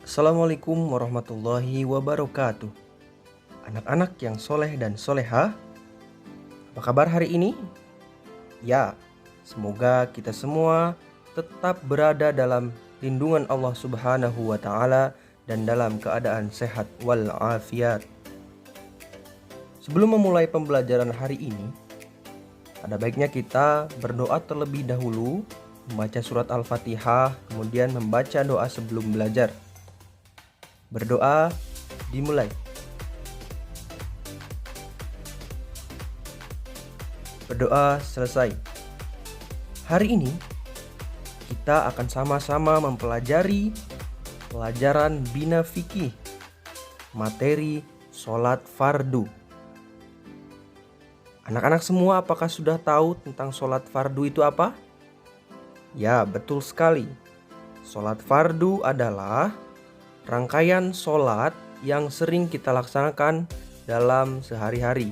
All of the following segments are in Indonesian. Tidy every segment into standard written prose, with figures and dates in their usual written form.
Assalamualaikum warahmatullahi wabarakatuh. Anak-anak yang soleh dan soleha, apa kabar hari ini? Ya, semoga kita semua tetap berada dalam lindungan Allah Subhanahu wa Ta'ala dan dalam keadaan sehat walafiat. Sebelum memulai pembelajaran hari ini, ada baiknya kita berdoa terlebih dahulu, membaca surat Al-Fatihah, kemudian membaca doa sebelum belajar. Berdoa dimulai. Berdoa selesai. Hari ini kita akan sama-sama mempelajari pelajaran Bina Fikih, materi sholat fardu. Anak-anak semua apakah sudah tahu tentang sholat fardu itu apa? Ya, betul sekali. Sholat fardu adalah rangkaian sholat yang sering kita laksanakan dalam sehari-hari,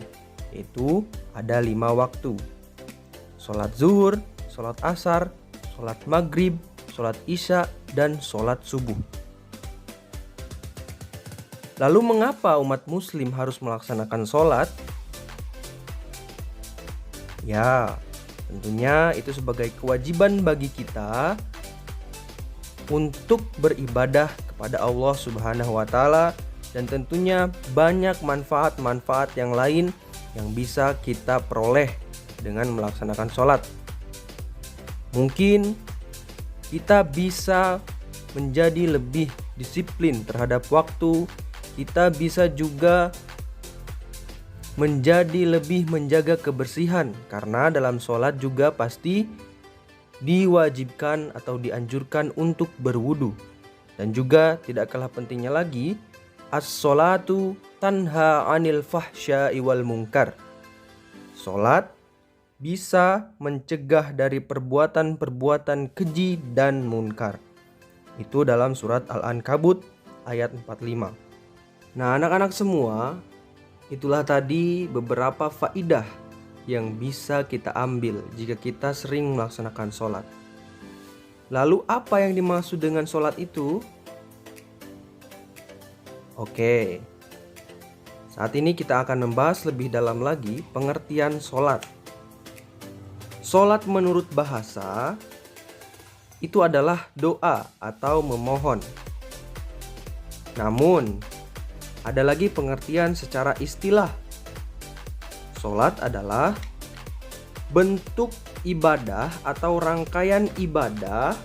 yaitu ada 5 waktu. Sholat zuhur, sholat asar, sholat maghrib, sholat isya, dan sholat subuh. Lalu mengapa umat muslim harus melaksanakan sholat? Ya, tentunya itu sebagai kewajiban bagi kita untuk beribadah kepada Allah Subhanahu wa Ta'ala, dan tentunya banyak manfaat-manfaat yang lain yang bisa kita peroleh dengan melaksanakan sholat. Mungkin kita bisa menjadi lebih disiplin terhadap waktu, kita bisa juga menjadi lebih menjaga kebersihan, karena dalam sholat juga pasti diwajibkan atau dianjurkan untuk berwudu. Dan juga tidak kalah pentingnya lagi, as-sholatu tanha 'anil fahsya'i wal munkar. Sholat bisa mencegah dari perbuatan-perbuatan keji dan munkar. Itu dalam surat Al-Ankabut ayat 45. Nah, anak-anak semua, itulah tadi beberapa faidah yang bisa kita ambil jika kita sering melaksanakan sholat. Lalu apa yang dimaksud dengan sholat itu? Oke, saat ini kita akan membahas lebih dalam lagi pengertian sholat. Sholat menurut bahasa itu adalah doa atau memohon. Namun, ada lagi pengertian secara istilah. Sholat adalah bentuk ibadah atau rangkaian ibadah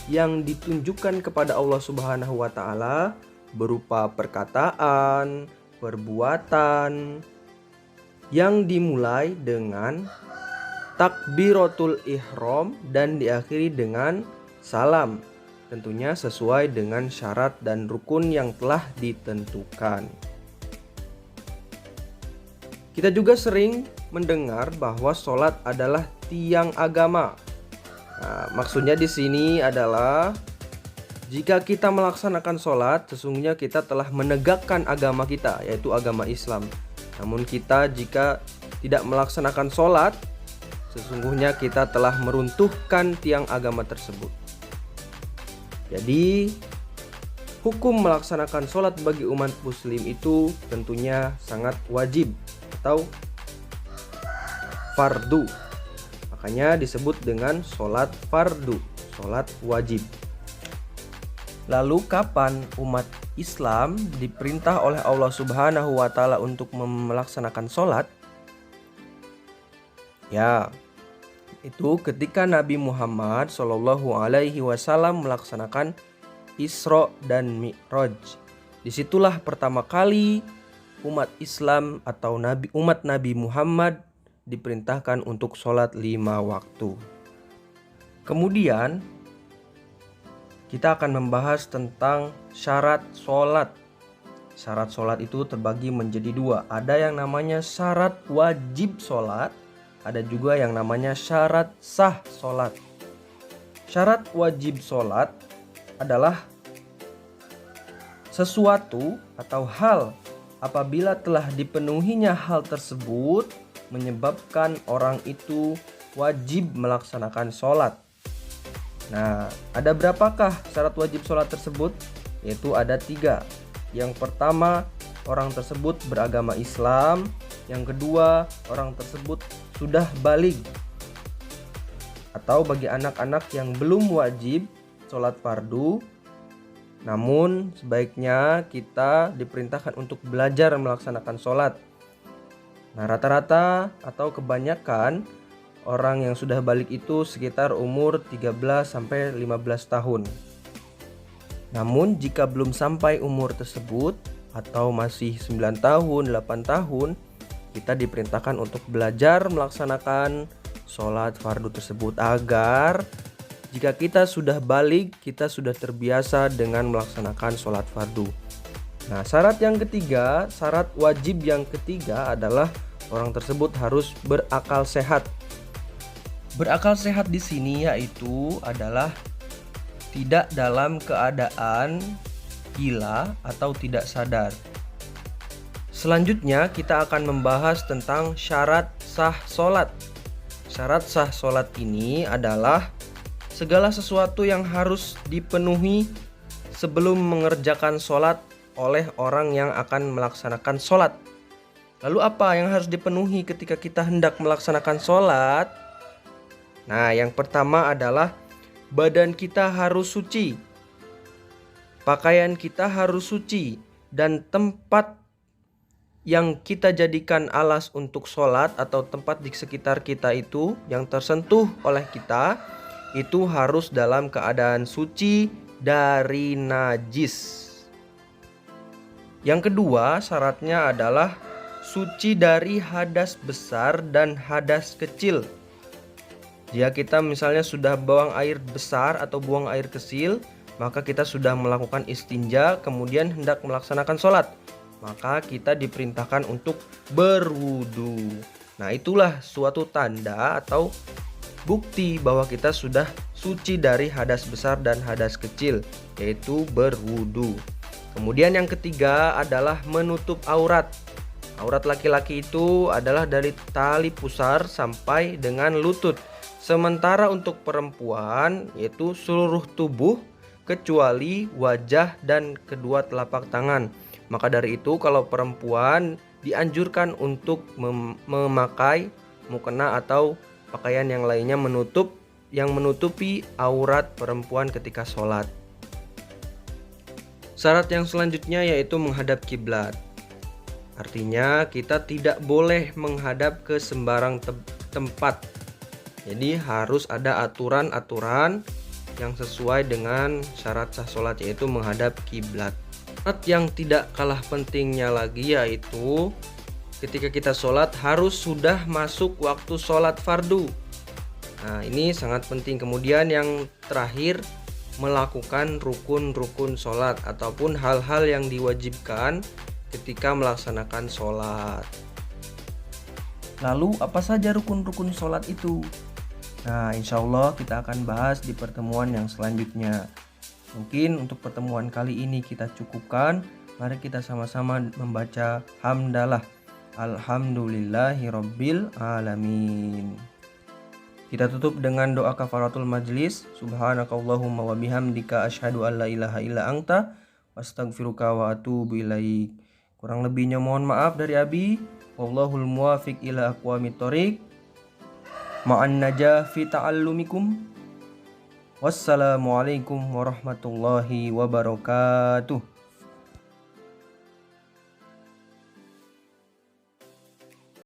yang ditunjukkan kepada Allah Subhanahu wa Ta'ala berupa perkataan, perbuatan yang dimulai dengan takbiratul ihram dan diakhiri dengan salam. Tentunya sesuai dengan syarat dan rukun yang telah ditentukan. Kita juga sering mendengar bahwa sholat adalah tiang agama. Nah, maksudnya di sini adalah jika kita melaksanakan sholat, sesungguhnya kita telah menegakkan agama kita, yaitu agama Islam. Namun kita jika tidak melaksanakan sholat, sesungguhnya kita telah meruntuhkan tiang agama tersebut. Jadi, hukum melaksanakan sholat bagi umat muslim itu tentunya sangat wajib atau fardu. Makanya disebut dengan sholat fardu, sholat wajib. Lalu kapan umat Islam diperintah oleh Allah Subhanahu wa Ta'ala untuk melaksanakan sholat? Ya, itu ketika Nabi Muhammad Shallallahu Alaihi Wasallam melaksanakan Isra dan Mi'raj. Disitulah pertama kali umat Islam atau umat Nabi Muhammad diperintahkan untuk sholat 5 waktu. Kemudian kita akan membahas tentang syarat sholat. Syarat sholat itu terbagi menjadi 2. Ada yang namanya syarat wajib sholat, ada juga yang namanya syarat sah sholat. Syarat wajib sholat adalah sesuatu atau hal apabila telah dipenuhinya hal tersebut menyebabkan orang itu wajib melaksanakan sholat. Nah, ada berapakah syarat wajib sholat tersebut? yaitu ada 3. Yang pertama, orang tersebut beragama Islam. Yang kedua, orang tersebut sudah baligh. Atau bagi anak-anak yang belum wajib sholat fardu, namun sebaiknya kita diperintahkan untuk belajar melaksanakan sholat. Nah, rata-rata atau kebanyakan orang yang sudah balik itu sekitar umur 13-15 tahun. Namun jika belum sampai umur tersebut atau masih 9 tahun, 8 tahun, kita diperintahkan untuk belajar melaksanakan sholat fardu tersebut agar jika kita sudah balik, kita sudah terbiasa dengan melaksanakan sholat fardu. Nah, syarat yang ketiga, syarat wajib yang ketiga adalah orang tersebut harus berakal sehat. Berakal sehat di sini yaitu adalah tidak dalam keadaan gila atau tidak sadar. Selanjutnya kita akan membahas tentang syarat sah sholat. Syarat sah sholat ini adalah segala sesuatu yang harus dipenuhi sebelum mengerjakan sholat oleh orang yang akan melaksanakan sholat. Lalu apa yang harus dipenuhi ketika kita hendak melaksanakan sholat? Nah, yang pertama adalah badan kita harus suci, pakaian kita harus suci, dan tempat yang kita jadikan alas untuk sholat atau tempat di sekitar kita itu yang tersentuh oleh kita itu harus dalam keadaan suci dari najis. Yang kedua, syaratnya adalah suci dari hadas besar dan hadas kecil. Jika kita misalnya sudah buang air besar atau buang air kecil, maka kita sudah melakukan istinja kemudian hendak melaksanakan sholat, maka kita diperintahkan untuk berwudu. Nah, itulah suatu tanda atau bukti bahwa kita sudah suci dari hadas besar dan hadas kecil, yaitu berwudu. Kemudian yang ketiga adalah menutup aurat. Aurat laki-laki itu adalah dari tali pusar sampai dengan lutut. Sementara untuk perempuan yaitu seluruh tubuh kecuali wajah dan kedua telapak tangan. Maka dari itu kalau perempuan dianjurkan untuk memakai mukena atau pakaian yang lainnya menutupi aurat perempuan ketika sholat. Syarat yang selanjutnya yaitu menghadap kiblat. Artinya kita tidak boleh menghadap ke sembarang tempat. Jadi harus ada aturan-aturan yang sesuai dengan syarat sah sholat, yaitu menghadap kiblat. Syarat yang tidak kalah pentingnya lagi yaitu ketika kita sholat harus sudah masuk waktu sholat fardu. Nah, ini sangat penting. Kemudian yang terakhir, melakukan rukun-rukun sholat ataupun hal-hal yang diwajibkan ketika melaksanakan sholat. Lalu apa saja rukun-rukun sholat itu? Nah, insya Allah kita akan bahas di pertemuan yang selanjutnya. Mungkin untuk pertemuan kali ini kita cukupkan. Mari kita sama-sama membaca hamdalah. Alhamdulillahirabbil alamin. Kita tutup dengan doa kafaratul majlis. Subhanakallahumma wa bihamdika asyhadu an la ilaha illa anta wastaghfiruka wa atubu ilaik. Kurang lebihnya mohon maaf dari Abi. Wallahul muwafiq ila aqwamit thoriq. Ma'an najah fi ta'allumikum. Wassalamualaikum warahmatullahi wabarakatuh.